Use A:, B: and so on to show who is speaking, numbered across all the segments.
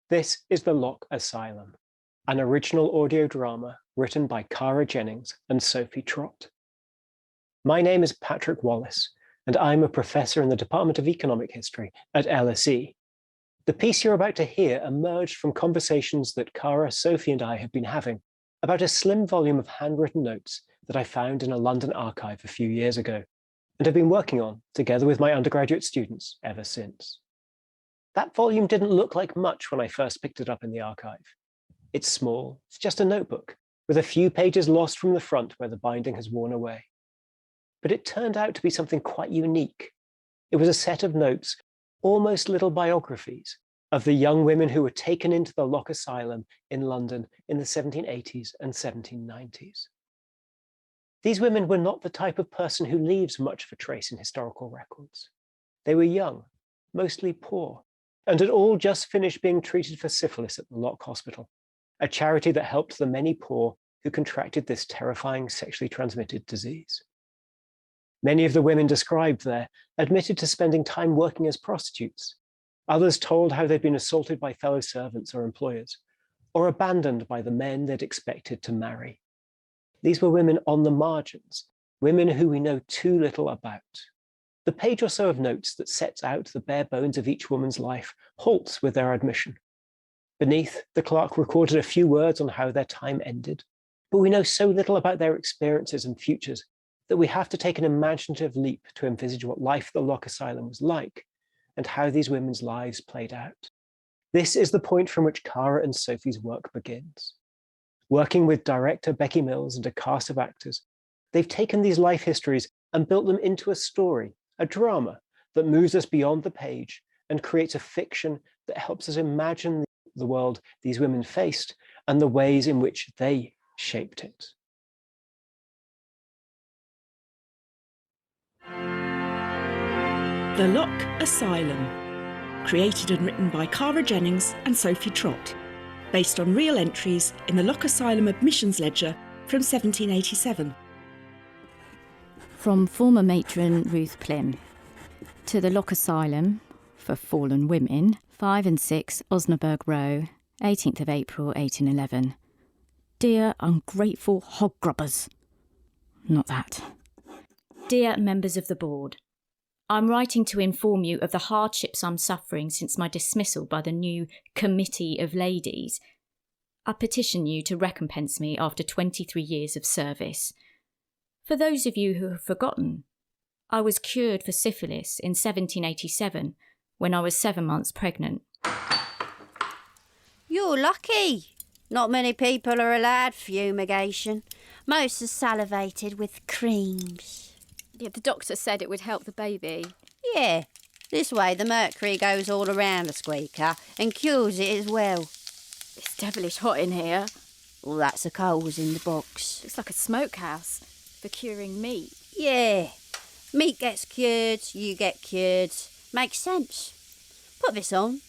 A: This is the Lock Asylum, an original audio drama written by Cara, Jennings and Sophie Trott. My name is Patrick Wallis, and I'm a professor in the Department of Economic History at LSE. The piece you're about to hear emerged from conversations that Cara, Sophie and I have been having about a slim volume of handwritten notes that I found in a London archive a few years ago, and have been working on together with my undergraduate students ever since. That volume didn't look like much when I first picked it up in the archive. It's small, it's just a notebook, with a few pages lost from the front where the binding has worn away. But it turned out to be something quite unique. It was a set of notes, almost little biographies, of the young women who were taken into the Lock Asylum in London in the 1780s and 1790s. These women were not the type of person who leaves much of a trace in historical records. They were young, mostly poor, and had all just finished being treated for syphilis at the Lock Hospital, a charity that helped the many poor who contracted this terrifying sexually transmitted disease. Many of the women described there admitted to spending time working as prostitutes. Others told how they'd been assaulted by fellow servants or employers, or abandoned by the men they'd expected to marry. These were women on the margins, women who we know too little about. The page or so of notes that sets out the bare bones of each woman's life halts with their admission. Beneath, the clerk recorded a few words on how their time ended, but we know so little about their experiences and futures that we have to take an imaginative leap to envisage what life at the Lock Asylum was like and how these women's lives played out. This is the point from which Cara and Sophie's work begins. Working with director Becky Mills and a cast of actors, they've taken these life histories and built them into a story, a drama that moves us beyond the page and creates a fiction that helps us imagine the world these women faced and the ways in which they shaped it.
B: The Lock Asylum, created and written by Cara Jennings and Sophie Trott, based on real entries in the Lock Asylum admissions ledger from 1787.
C: From former matron Ruth Plim to the Lock Asylum for Fallen Women, 5 and 6 Osnaburg Row, 18th of April 1811. Dear ungrateful hog grubbers. Not that. Dear members of the board, I'm writing to inform you of the hardships I'm suffering since my dismissal by the new Committee of Ladies. I petition you to recompense me after 23 years of service. For those of you who have forgotten, I was cured for syphilis in 1787 when I was 7 months pregnant.
D: You're lucky. Not many people are allowed fumigation. Most are salivated with creams.
E: Yeah, the doctor said it would help the baby.
D: Yeah, this way the mercury goes all around the squeaker and cures it as well.
E: It's devilish hot in here.
D: Well, that's the coals in the box.
E: It's like a smokehouse for curing meat.
D: Yeah, meat gets cured, you get cured. Makes sense. Put this on.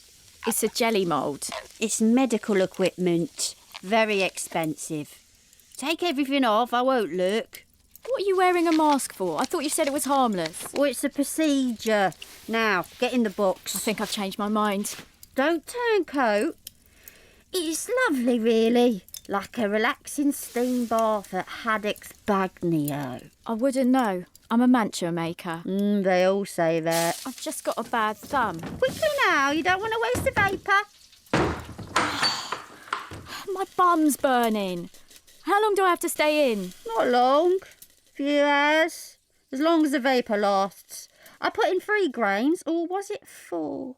E: It's a jelly mould.
D: It's medical equipment. Very expensive. Take everything off, I won't look.
E: What are you wearing a mask for? I thought you said it was harmless.
D: Oh, it's a procedure. Now, get in the box.
E: I think I've changed my mind.
D: Don't turn coat. It's lovely, really. Like a relaxing steam bath at Haddock's Bagnio.
E: I wouldn't know. I'm a mantua maker.
D: They all say that.
E: I've just got a bad thumb.
D: Quickly now, you don't want to waste the vapour.
E: My bum's burning. How long do I have to stay in?
D: Not long. Few hours. As long as the vapour lasts. I put in 3 grains, or was it 4?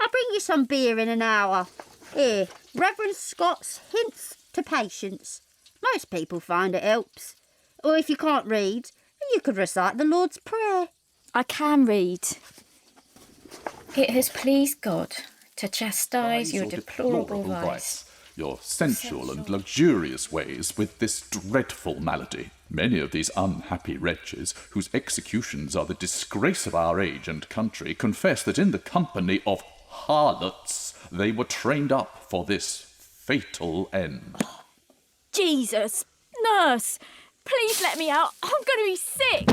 D: I'll bring you some beer in an hour. Here, Reverend Scott's Hints to Patience. Most people find it helps. Or if you can't read, you could recite the Lord's Prayer.
E: I can read.
C: It has pleased God to chastise your deplorable vice,
F: your sensual and luxurious ways with this dreadful malady. Many of these unhappy wretches, whose executions are the disgrace of our age and country, confess that in the company of harlots they were trained up for this fatal end.
E: Jesus! Nurse! Please let me out. I'm going to be sick.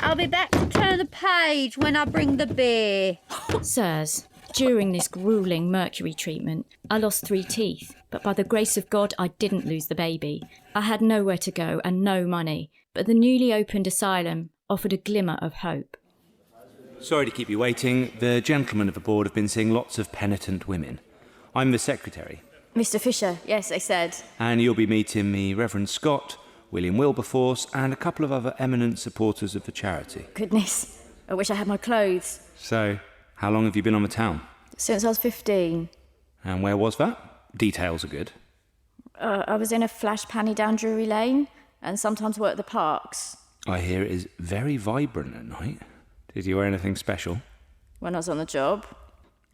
D: I'll be back to turn the page when I bring the beer.
C: Sirs, During this gruelling mercury treatment, I lost 3 teeth, but by the grace of God, I didn't lose the baby. I had nowhere to go and no money, but the newly opened asylum offered a glimmer of hope.
G: Sorry to keep you waiting. The gentlemen of the board have been seeing lots of penitent women. I'm the secretary.
E: Mr. Fisher, yes, they said.
G: And you'll be meeting me Reverend Scott, William Wilberforce, and a couple of other eminent supporters of the charity.
E: Goodness, I wish I had my clothes.
G: So, how long have you been on the town?
E: Since I was 15.
G: And where was that? Details are good.
E: I was in a flash panny down Drury Lane, and sometimes worked the parks.
G: I hear it is very vibrant at night. Did you wear anything special?
E: When I was on the job.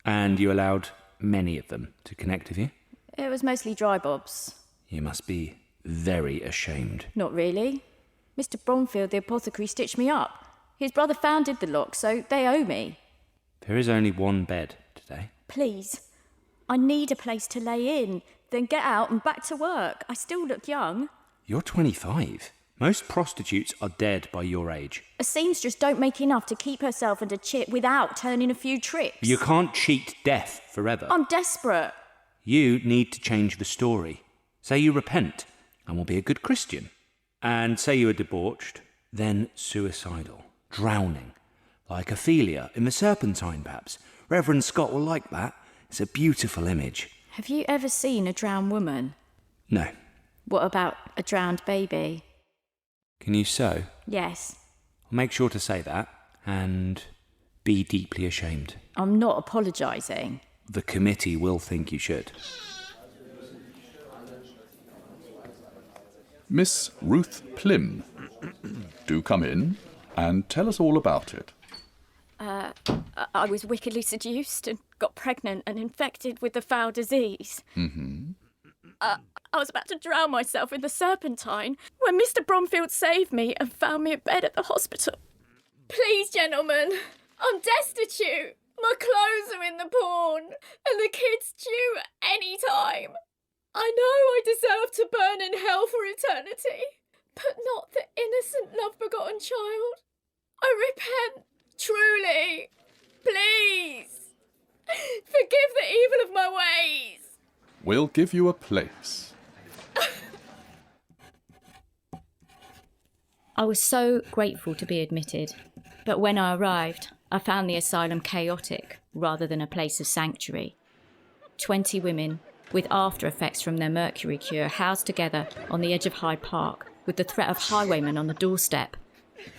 G: And you allowed many of them to connect with you?
E: It was mostly dry bobs.
G: You must be very ashamed.
E: Not really. Mr. Bromfield, the apothecary, stitched me up. His brother founded the Lock, so they owe me.
G: There is only one bed today.
E: Please. I need a place to lay in, then get out and back to work. I still look young.
G: You're 25. Most prostitutes are dead by your age.
E: A seamstress don't make enough to keep herself and a chip without turning a few tricks.
G: You can't cheat death forever.
E: I'm desperate.
G: You need to change the story. Say you repent and will be a good Christian. And say you are debauched, then suicidal, drowning. Like Ophelia in the Serpentine, perhaps. Reverend Scott will like that. It's a beautiful image.
E: Have you ever seen a drowned woman?
G: No.
E: What about a drowned baby?
G: Can you sew?
E: Yes.
G: I'll make sure to say that and be deeply ashamed.
E: I'm not apologising.
G: The committee will think you should.
F: Miss Ruth Plim, do come in and tell us all about it.
E: I was wickedly seduced and got pregnant and infected with the foul disease.
F: Mm-hmm.
E: I was about to drown myself in the Serpentine when Mr. Bromfield saved me and found me a bed at the hospital. Please, gentlemen, I'm destitute. My clothes are in the pawn and the kid's due any time. I know I deserve to burn in hell for eternity, but not the innocent love-begotten child. I repent, truly. Please, forgive the evil of my ways.
F: We'll give you a place.
C: I was so grateful to be admitted, but when I arrived, I found the asylum chaotic rather than a place of sanctuary. 20 women, with after effects from their mercury cure, housed together on the edge of Hyde Park, with the threat of highwaymen on the doorstep.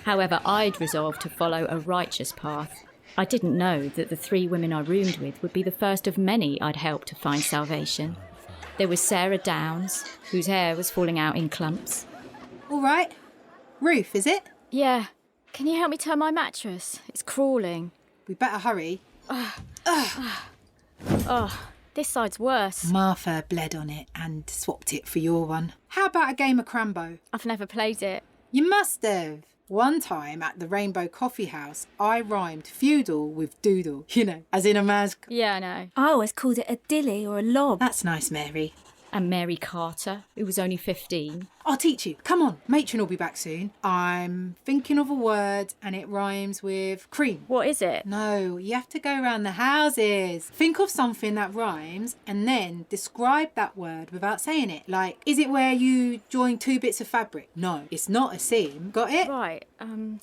C: However, I'd resolved to follow a righteous path. I didn't know that the 3 women I roomed with would be the first of many I'd helped to find salvation. There was Sarah Downs, whose hair was falling out in clumps.
H: All right. Ruth, is it?
E: Yeah. Can you help me turn my mattress? It's crawling.
H: We better hurry.
E: This side's worse.
H: Martha bled on it and swapped it for your one. How about a game of Crambo?
E: I've never played it.
H: You must have. One time at the Rainbow Coffee House, I rhymed feudal with doodle, as in a man's...
E: Yeah, I know.
I: I always called it a dilly or a lob.
H: That's nice, Mary.
C: And Mary Carter, who was only 15.
H: I'll teach you. Come on, matron will be back soon. I'm thinking of a word and it rhymes with cream.
E: What is it?
H: No, you have to go around the houses. Think of something that rhymes and then describe that word without saying it. Like, is it where you join 2 bits of fabric? No, it's not a seam. Got it?
E: Right,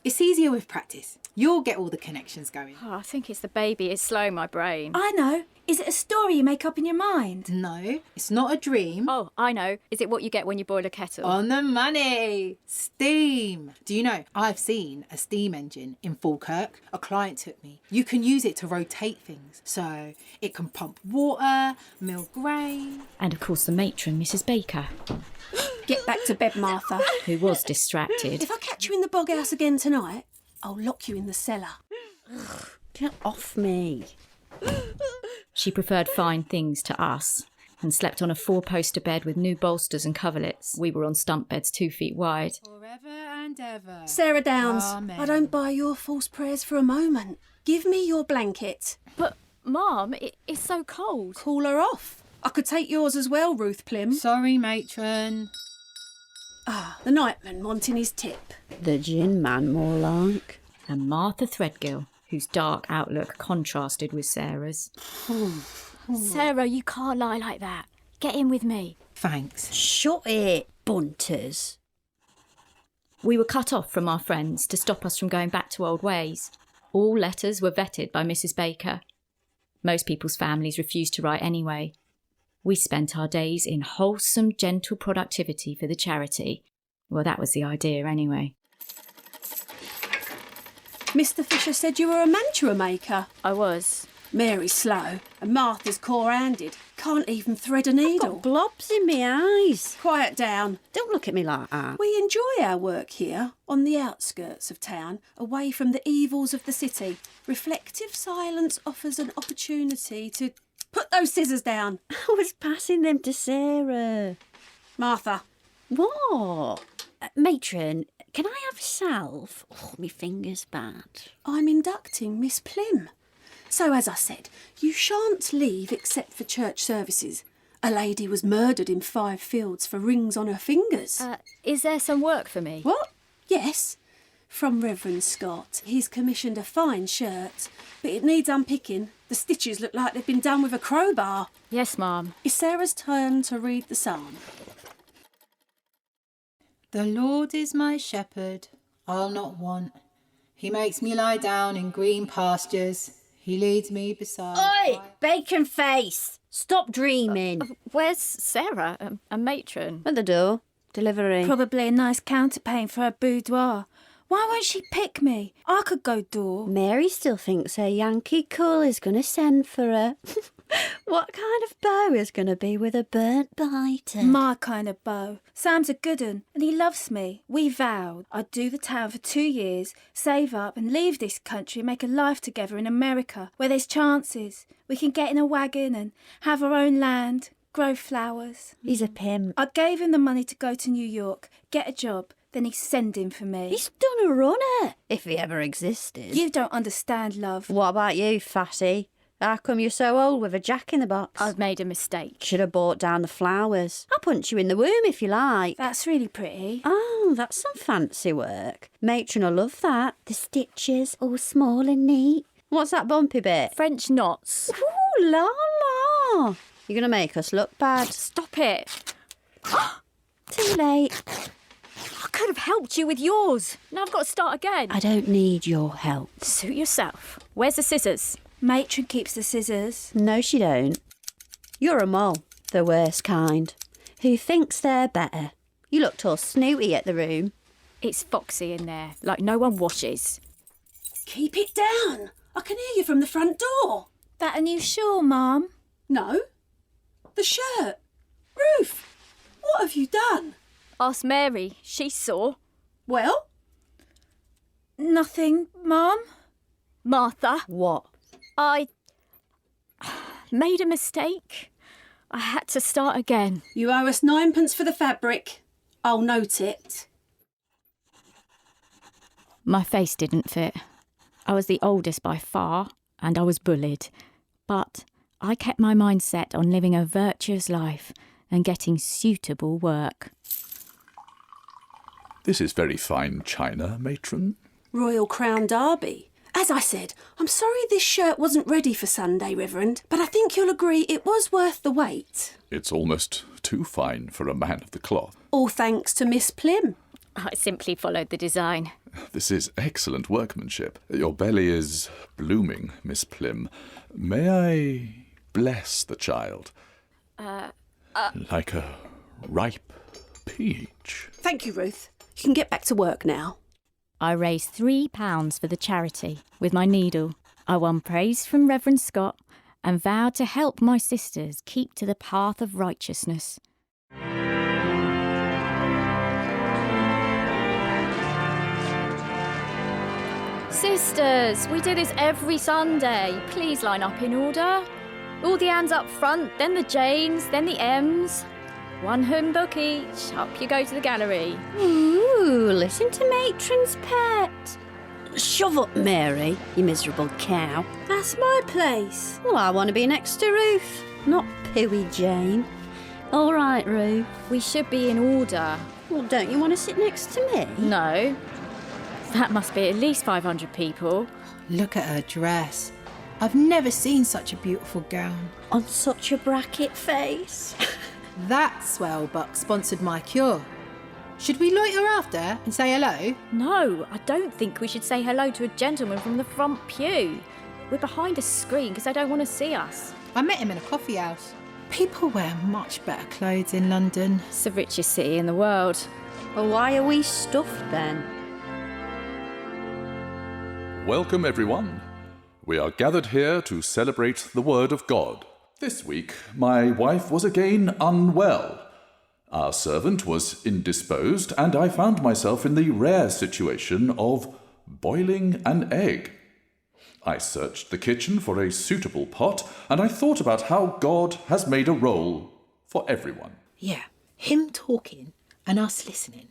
H: It's easier with practice. You'll get all the connections going.
E: I think it's the baby. It's slowing my brain.
I: I know. Is it a story you make up in your mind?
H: No, it's not a dream.
E: Oh, I know. Is it what you get when you boil a kettle?
H: On the money. Steam. Do you know, I've seen a steam engine in Falkirk. A client took me. You can use it to rotate things. So it can pump water, mill grain.
C: And of course the matron, Mrs. Baker,
I: Get back to bed, Martha.
C: who was distracted.
I: If I catch you in the bog house again tonight, I'll lock you in the cellar.
J: Get off me.
C: She preferred fine things to us and slept on a 4-poster bed with new bolsters and coverlets. We were on stump beds 2 feet wide.
H: Forever and ever.
I: Sarah Downs,
H: Amen.
I: I don't buy your false prayers for a moment. Give me your blanket.
E: But, Mum, it's so cold.
I: Cool her off. I could take yours as well, Ruth Plim.
H: Sorry, matron.
I: The nightman wanting his tip.
J: The gin man, more like.
C: And Martha Threadgill, whose dark outlook contrasted with Sarah's.
E: Sarah, you can't lie like that. Get in with me.
H: Thanks.
J: Shut it, bunters.
C: We were cut off from our friends to stop us from going back to old ways. All letters were vetted by Mrs. Baker. Most people's families refused to write anyway. We spent our days in wholesome, gentle productivity for the charity. Well, that was the idea anyway.
I: Mr. Fisher said you were a mantua maker.
E: I was.
I: Mary's slow, and Martha's core-handed. Can't even thread a needle.
J: Got blobs in me eyes.
I: Quiet down.
J: Don't look at me like that.
I: We enjoy our work here, on the outskirts of town, away from the evils of the city. Reflective silence offers an opportunity to... Put those scissors down.
J: I was passing them to Sarah.
I: Martha.
J: What? Matron, can I have a salve? Oh, my finger's bad.
I: I'm inducting Miss Plim. So, as I said, you shan't leave except for church services. A lady was murdered in 5 Fields for rings on her fingers.
E: Is there some work for me?
I: What? Yes. From Reverend Scott. He's commissioned a fine shirt, but it needs unpicking. The stitches look like they've been done with a crowbar.
E: Yes, ma'am.
I: It's Sarah's turn to read the psalm.
H: The Lord is my shepherd, I'll not want. He makes me lie down in green pastures. He leads me beside...
J: Oi! Bacon face! Stop dreaming.
E: Where's Sarah, a matron?
J: At the door. Delivery.
K: Probably a nice counterpane for her boudoir. Why won't she pick me? I could go door.
J: Mary still thinks her Yankee cool is going to send for her. What kind of beau is going to be with a burnt biter?
K: My kind of beau. Sam's a good un, and he loves me. We vowed I'd do the town for 2 years, save up and leave this country and make a life together in America, where there's chances. We can get in a wagon and have our own land, grow flowers.
J: He's a pimp.
K: I gave him the money to go to New York, get a job, then he's sending for me.
J: He's done a runner, if he ever existed.
K: You don't understand, love.
J: What about you, fatty? How come you're so old with a jack in the box?
E: I've made a mistake.
J: Should have bought down the flowers. I'll punch you in the womb if you like.
K: That's really pretty.
J: Oh, that's some fancy work. Matron will love that. The stitches, all small and neat. What's that bumpy bit?
E: French knots.
J: Ooh, la la. You're going to make us look bad.
E: Stop it.
J: Too late.
E: I could have helped you with yours. Now I've got to start again.
J: I don't need your help.
E: Suit yourself. Where's the scissors?
K: Matron keeps the scissors.
J: No, she don't. You're a mole, the worst kind, who thinks they're better. You looked all snooty at the room.
E: It's foxy in there, like no one washes.
I: Keep it down. I can hear you from the front door.
K: That a new shawl, Mum?
I: No. The shirt. Ruth, what have you done?
E: Ask Mary. She saw.
I: Well?
K: Nothing, Mum.
E: Martha.
J: What?
E: I made a mistake. I had to start again.
I: You owe us 9p for the fabric. I'll note it.
C: My face didn't fit. I was the oldest by far, and I was bullied. But I kept my mind set on living a virtuous life and getting suitable work.
F: This is very fine china, matron.
I: Royal Crown Derby. As I said, I'm sorry this shirt wasn't ready for Sunday, Reverend, but I think you'll agree it was worth the wait.
F: It's almost too fine for a man of the cloth.
I: All thanks to Miss Plim.
E: I simply followed the design.
F: This is excellent workmanship. Your belly is blooming, Miss Plim. May I bless the child? Like a ripe peach.
I: Thank you, Ruth. You can get back to work now.
C: I raised £3 for the charity with my needle. I won praise from Reverend Scott and vowed to help my sisters keep to the path of righteousness.
E: Sisters, we do this every Sunday. Please line up in order. All the Anns up front, then the Janes, then the M's. 1 hymn book each. Up you go to the gallery.
J: Ooh, listen to Matron's pet. Shove up, Mary, you miserable cow.
K: That's my place.
J: Well, I want to be next to Ruth, not Pooey Jane. All right, Ruth.
E: We should be in order.
J: Well, don't you want to sit next to me?
E: No.
C: That must be at least 500 people.
H: Look at her dress. I've never seen such a beautiful gown.
J: On such a bracket face.
H: That swell buck sponsored my cure. Should we loiter after and say hello?
C: No, I don't think we should say hello to a gentleman from the front pew. We're behind a screen because they don't want to see us.
H: I met him in a coffee house. People wear much better clothes in London.
C: It's the richest city in the world.
J: Well, why are we stuffed then?
F: Welcome, everyone. We are gathered here to celebrate the Word of God. This week, my wife was again unwell. Our servant was indisposed, and I found myself in the rare situation of boiling an egg. I searched the kitchen for a suitable pot, and I thought about how God has made a role for everyone.
H: Yeah, him talking and us listening.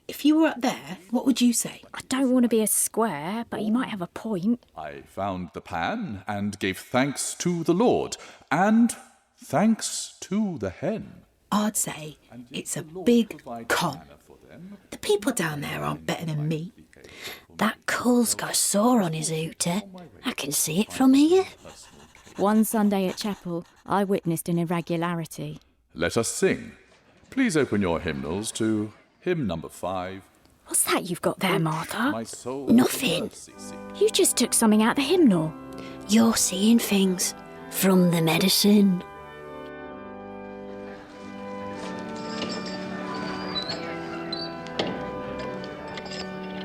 H: If you were up there, what would you say?
C: I don't want to be a square, but he might have a point.
F: I found the pan and gave thanks to the Lord, and thanks to the hen.
H: I'd say it's a big con. The people down there aren't better than me.
J: That cull's got a sore on his hooter. I can see it from here.
C: One Sunday at chapel, I witnessed an irregularity.
F: Let us sing. Please open your hymnals to hymn number 5.
C: What's that you've got there, Martha?
F: My soul
J: Nothing.
C: You just took something out of the hymnal.
J: You're seeing things from the medicine.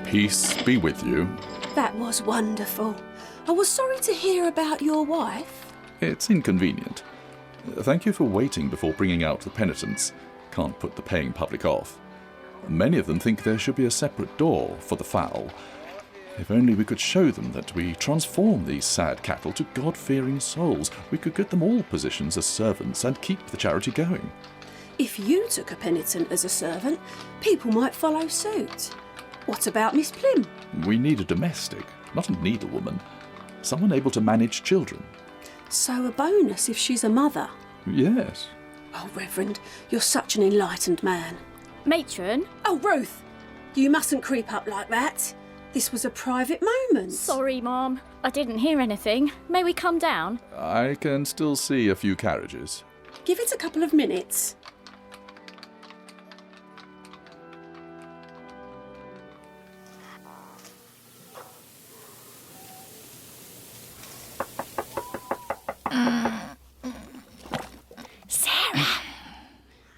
F: Peace be with you.
I: That was wonderful. I was sorry to hear about your wife.
F: It's inconvenient. Thank you for waiting before bringing out the penitents. Can't put the paying public off. Many of them think there should be a separate door for the foul. If only we could show them that we transform these sad cattle to God-fearing souls, we could get them all positions as servants and keep the charity going.
I: If you took a penitent as a servant, people might follow suit. What about Miss Plim?
F: We need a domestic, not a needlewoman. Someone able to manage children.
I: So a bonus if she's a mother.
F: Yes.
I: Oh, Reverend, you're such an enlightened man.
C: Matron?
I: Oh, Ruth, you mustn't creep up like that. This was a private moment.
C: Sorry, Mom. I didn't hear anything. May we come down?
F: I can still see a few carriages.
I: Give it a couple of minutes.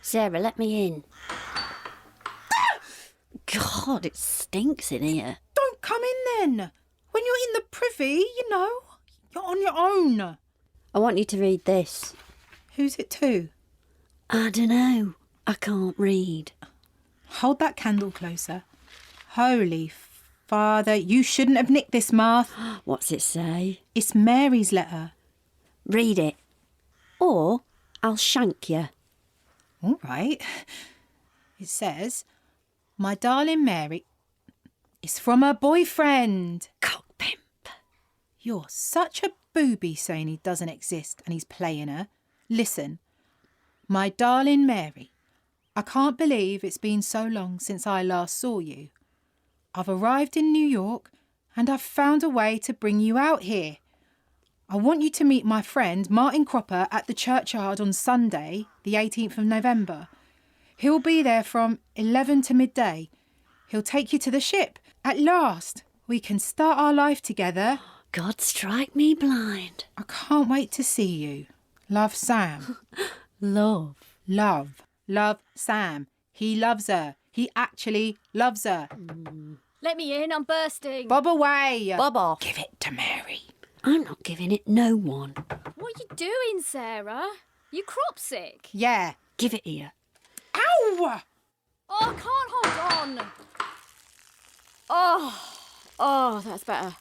J: Sarah, let me in. God, it stinks in here.
H: Don't come in then. When you're in the privy, you know, you're on your own.
J: I want you to read this.
H: Who's it to?
J: I don't know. I can't read.
H: Hold that candle closer. Holy Father, you shouldn't have nicked this, Marth.
J: What's it say?
H: It's Mary's letter.
J: Read it. Or I'll shank you.
H: All right. It says, "My darling Mary," it's from her boyfriend.
J: Cock pimp.
H: You're such a booby saying he doesn't exist and he's playing her. Listen, "My darling Mary, I can't believe it's been so long since I last saw you. I've arrived in New York and I've found a way to bring you out here. I want you to meet my friend Martin Cropper at the churchyard on Sunday, the 18th of November. He'll be there from 11 to midday. He'll take you to the ship. At last, we can start our life together.
J: God strike me blind.
H: I can't wait to see you. Love, Sam."
J: Love.
H: Love. Love, Sam. He loves her. He actually loves her.
C: Let me in, I'm bursting.
H: Bob away.
J: Bob off.
H: Give it to Mary.
J: I'm not giving it no one.
C: What are you doing, Sarah? You crop sick?
H: Yeah.
J: Give it here.
H: Ow!
C: Oh, I can't hold on. Oh, that's better.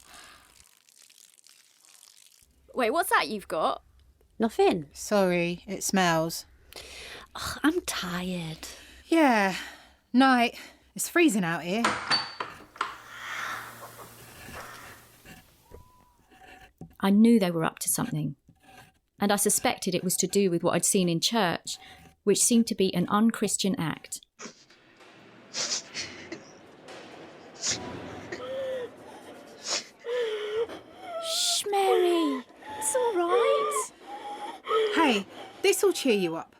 C: Wait, what's that you've got?
J: Nothing.
H: Sorry, it smells.
J: Oh, I'm tired.
H: Yeah. Night. It's freezing out here.
C: I knew they were up to something, and I suspected it was to do with what I'd seen in church, which seemed to be an unchristian act.
H: Okay, this'll cheer you up.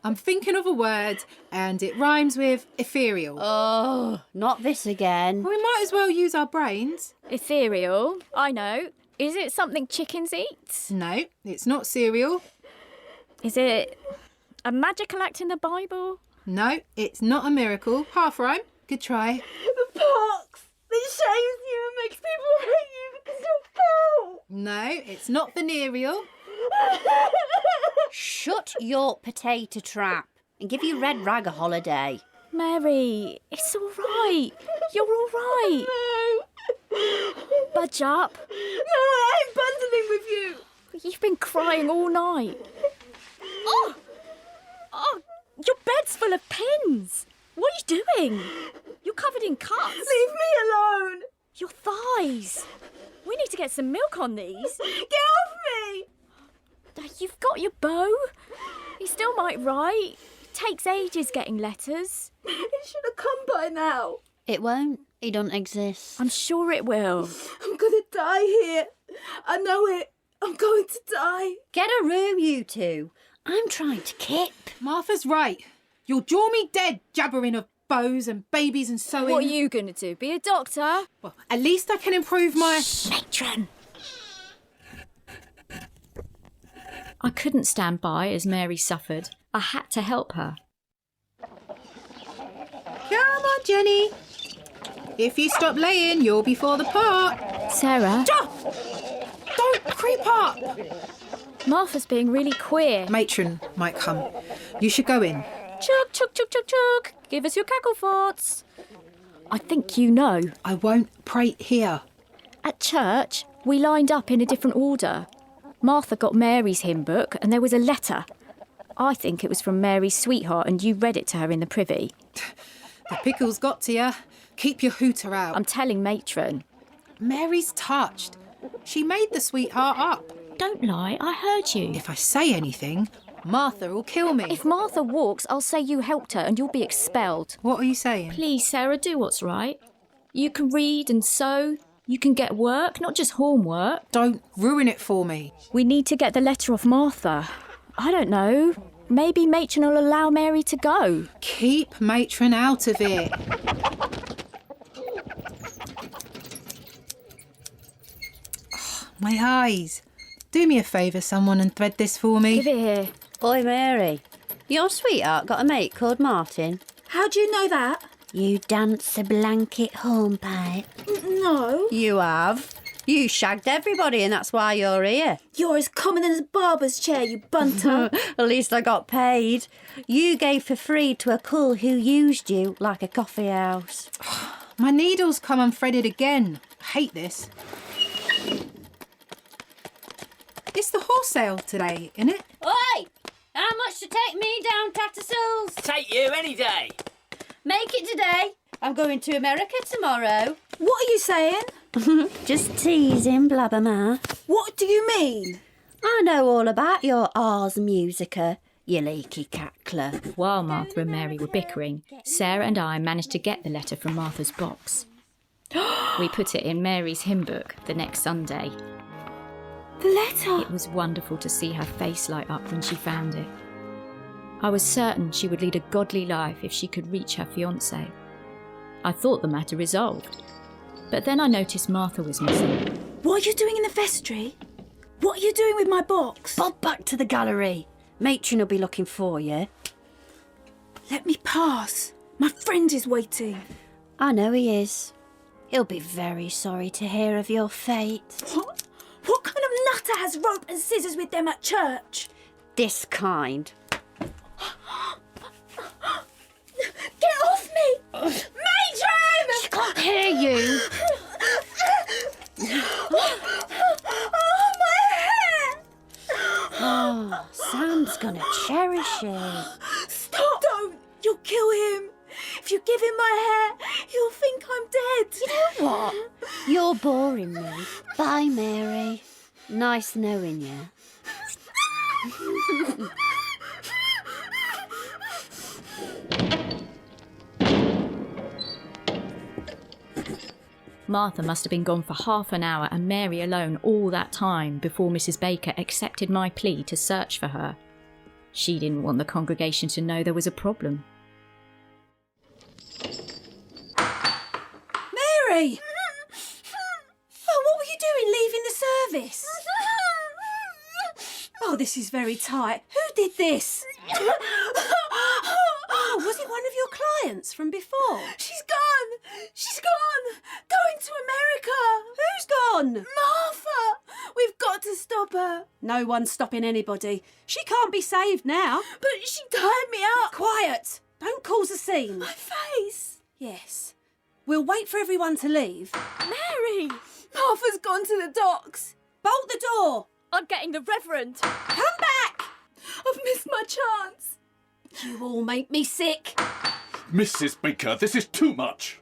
H: I'm thinking of a word and it rhymes with ethereal.
J: Oh, not this again.
H: Well, we might as well use our brains.
E: Ethereal, I know. Is it something chickens eat?
H: No, it's not cereal.
E: Is it a magical act in the Bible?
H: No, it's not a miracle. Half rhyme. Good try.
K: The pox! It shames you and makes people hate you because you're foul!
H: No, it's not venereal.
J: Shut your potato trap and give your red rag a holiday.
E: Mary, it's all right. You're all right.
K: No!
E: Budge up.
K: No, I ain't bundling with you!
E: You've been crying all night. Oh! Your bed's full of pins. What are you doing? You're covered in cuts.
K: Leave me alone!
E: Your thighs. We need to get some milk on these.
K: Get off me!
E: You've got your beau. He still might write. It takes ages getting letters.
K: It should have come by now.
J: It won't. He don't exist.
E: I'm sure it will.
K: I'm gonna die here. I know it. I'm going to die.
J: Get a room, you two. I'm trying to kip.
H: Martha's right. You'll jaw me dead, jabbering of bows and babies and sewing.
E: What are you going to do? Be a doctor?
H: Well, at least I can improve my...
E: Matron!
C: I couldn't stand by as Mary suffered. I had to help her.
H: Come on, Jenny. If you stop laying, you'll be for the pot.
C: Sarah?
H: Don't creep up.
E: Martha's being really queer.
H: Matron might come. You should go in.
E: Chug, chug, chug, chug, chug. Give us your cackle farts. I think you know.
H: I won't prate here.
E: At church, we lined up in a different order. Martha got Mary's hymn book and there was a letter. I think it was from Mary's sweetheart and you read it to her in the privy.
H: The pickle's got to you. Keep your hooter out.
E: I'm telling Matron.
H: Mary's touched. She made the sweetheart up.
C: Don't lie, I heard you.
H: If I say anything, Martha will kill me.
E: If Martha walks, I'll say you helped her and you'll be expelled.
H: What are you saying?
C: Please, Sarah, do what's right. You can read and sew. You can get work, not just homework.
H: Don't ruin it for me.
E: We need to get the letter off Martha. I don't know. Maybe Matron will allow Mary to go.
H: Keep Matron out of it. Oh, my eyes. Do me a favour, someone, and thread this for me.
E: Give it here.
J: Oi, Mary. Your sweetheart got a mate called Martin.
K: How do you know that?
J: You dance a blanket hornpipe.
K: No.
J: You have. You shagged everybody and that's why you're here.
K: You're as common as a barber's chair, you bunter.
J: At least I got paid. You gave for free to a cull who used you like a coffee house.
H: My needle's come unthreaded again. I hate this. It's the horse sale today, isn't it?
J: Oi! How much to take me down Tattersalls?
L: Take you any day.
J: Make it today. I'm going to America tomorrow.
K: What are you saying?
J: Just teasing, Blabbermouth.
K: What do you mean?
J: I know all about your Ars Musica, you leaky cackler.
C: While Martha and Mary were bickering, Sarah and I managed to get the letter from Martha's box. We put it in Mary's hymn book the next Sunday.
K: The letter?
C: It was wonderful to see her face light up when she found it. I was certain she would lead a godly life if she could reach her fiancé. I thought the matter resolved. But then I noticed Martha was missing.
K: What are you doing in the vestry? What are you doing with my box?
J: Bob back to the gallery. Matron will be looking for you.
K: Let me pass. My friend is waiting.
J: I know he is. He'll be very sorry to hear of your fate.
K: What kind of nutter has rope and scissors with them at church?
J: This kind.
K: Get off me! Matron!
J: She can't hear you.
K: Oh, my hair!
J: Oh, Sam's gonna cherish it.
K: Stop! Don't! You'll kill him. If you give him my hair, he'll think I'm dead.
J: You know what? You're boring me. Bye, Mary. Nice knowing you.
C: Martha must have been gone for half an hour and Mary alone all that time before Mrs. Baker accepted my plea to search for her. She didn't want the congregation to know there was a problem.
I: Mary! Oh, what were you doing leaving the service? Oh, this is very tight. Who did this? Oh, was it one of your clients from before?
K: She's gone! She's gone! Going to America!
I: Who's gone?
K: Martha! We've got to stop her.
I: No one's stopping anybody. She can't be saved now.
K: But she tied me up.
I: Quiet! Don't cause a scene.
K: My face.
I: Yes. We'll wait for everyone to leave.
K: Mary! Martha's gone to the docks.
I: Bolt the door.
E: I'm getting the Reverend.
I: Come back!
K: I've missed my chance.
I: You all make me sick.
F: Mrs. Baker, this is too much.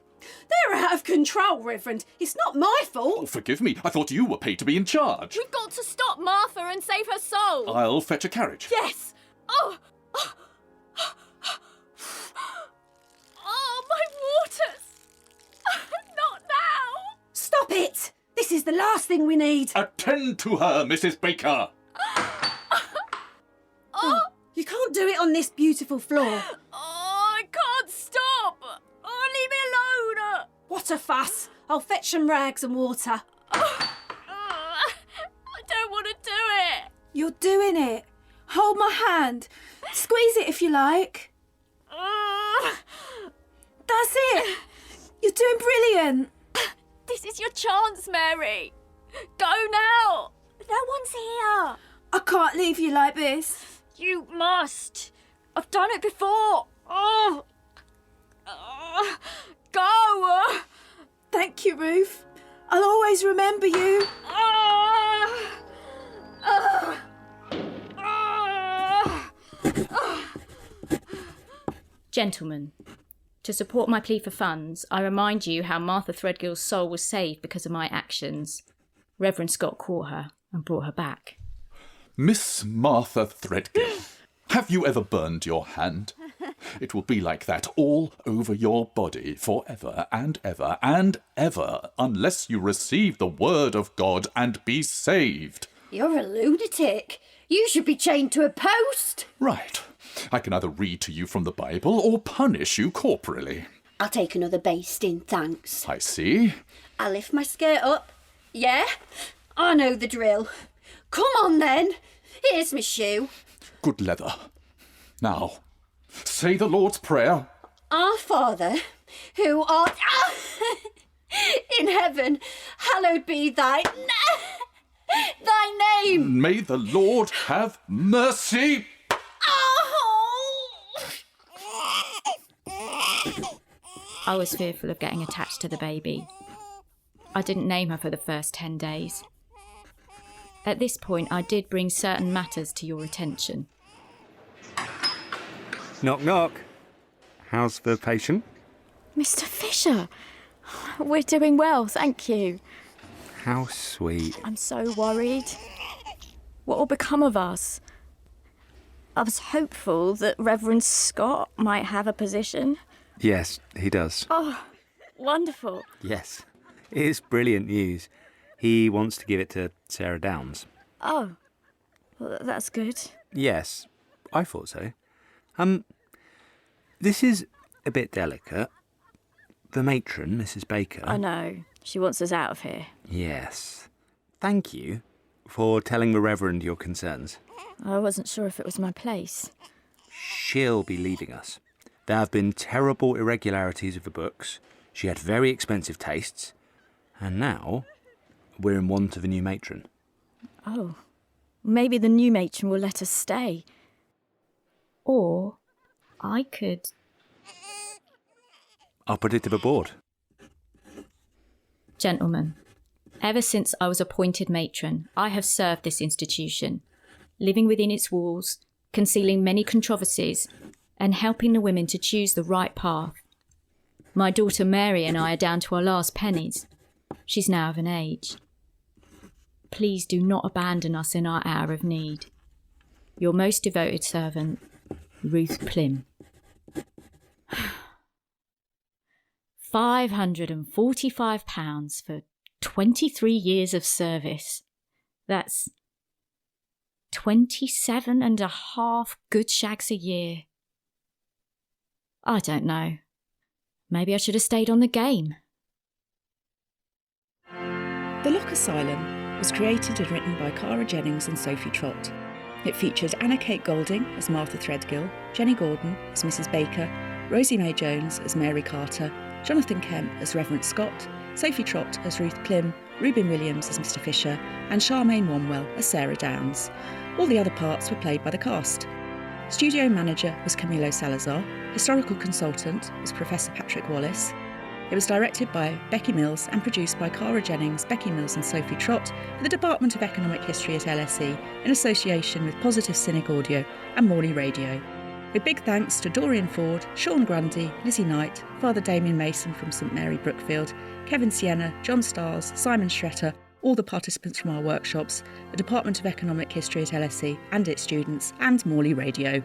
I: They're out of control, Reverend. It's not my fault.
F: Oh, forgive me. I thought you were paid to be in charge.
E: We've got to stop Martha and save her soul.
F: I'll fetch a carriage.
E: Yes. Oh, my waters. Not now.
I: Stop it! This is the last thing we need.
F: Attend to her, Mrs. Baker.
I: Oh, you can't do it on this beautiful floor.
E: Oh, I can't stop. Oh, leave me alone.
I: What a fuss. I'll fetch some rags and water.
E: I don't want to do it.
K: You're doing it. Hold my hand. Squeeze it if you like. That's it. You're doing brilliant.
E: This is your chance, Mary. Go now. No one's here.
K: I can't leave you like this.
E: You must. I've done it before. Go.
K: Thank you, Ruth. I'll always remember you.
C: Gentlemen, to support my plea for funds, I remind you how Martha Threadgill's soul was saved because of my actions. Reverend Scott caught her and brought her back.
F: Miss Martha Threadgill, have you ever burned your hand? It will be like that all over your body forever and ever and ever unless you receive the word of God and be saved.
J: You're a lunatic. You should be chained to a post.
F: Right. I can either read to you from the Bible or punish you corporally.
J: I'll take another basting, thanks.
F: I see.
J: I'll lift my skirt up. Yeah? I know the drill. Come on then. Here's my shoe.
F: Good leather. Now, say the Lord's Prayer.
J: Our Father, who art in heaven, hallowed be thy name.
F: May the Lord have mercy.
C: I was fearful of getting attached to the baby. I didn't name her for the first 10 days. At this point, I did bring certain matters to your attention.
G: Knock, knock. How's the patient?
E: Mr. Fisher, we're doing well, thank you.
G: How sweet.
E: I'm so worried. What will become of us? I was hopeful that Reverend Scott might have a position.
G: Yes, he does.
E: Oh, wonderful.
G: Yes. It's brilliant news. He wants to give it to Sarah Downs.
E: Oh, well, that's good.
G: Yes, I thought so. This is a bit delicate. The matron, Mrs. Baker...
E: I know. She wants us out of here.
G: Yes. Thank you for telling the Reverend your concerns.
E: I wasn't sure if it was my place.
G: She'll be leaving us. There have been terrible irregularities of the books. She had very expensive tastes. And now we're in want of a new matron.
E: Oh, maybe the new matron will let us stay. Or I could...
G: I'll put it to the board.
C: Gentlemen, ever since I was appointed matron, I have served this institution, living within its walls, concealing many controversies, and helping the women to choose the right path. My daughter Mary and I are down to our last pennies. She's now of an age. Please do not abandon us in our hour of need. Your most devoted servant, Ruth Plim. £545 for 23 years of service. That's 27 and a half good shags a year. I don't know. Maybe I should have stayed on the game.
B: The Lock Asylum was created and written by Cara, Jennings and Sophie Trott. It featured Anna Kate Golding as Martha Threadgill, Jenny Gordon as Mrs Baker, Rosie May Jones as Mary Carter, Jonathan Kemp as Reverend Scott, Sophie Trott as Ruth Plim, Reuben Williams as Mr Fisher and Charmaine Wanwell as Sarah Downs. All the other parts were played by the cast. Studio manager was Camilo Salazar, historical consultant was Professor Patrick Wallis. It was directed by Becky Mills and produced by Cara Jennings, Becky Mills and Sophie Trott for the Department of Economic History at LSE in association with Positive Cynic Audio and Morley Radio. With big thanks to Dorian Ford, Sean Grundy, Lizzie Knight, Father Damien Mason from St Mary Brookfield, Kevin Sienna, John Stars, Simon Shretter, all the participants from our workshops, the Department of Economic History at LSE and its students, and Morley Radio.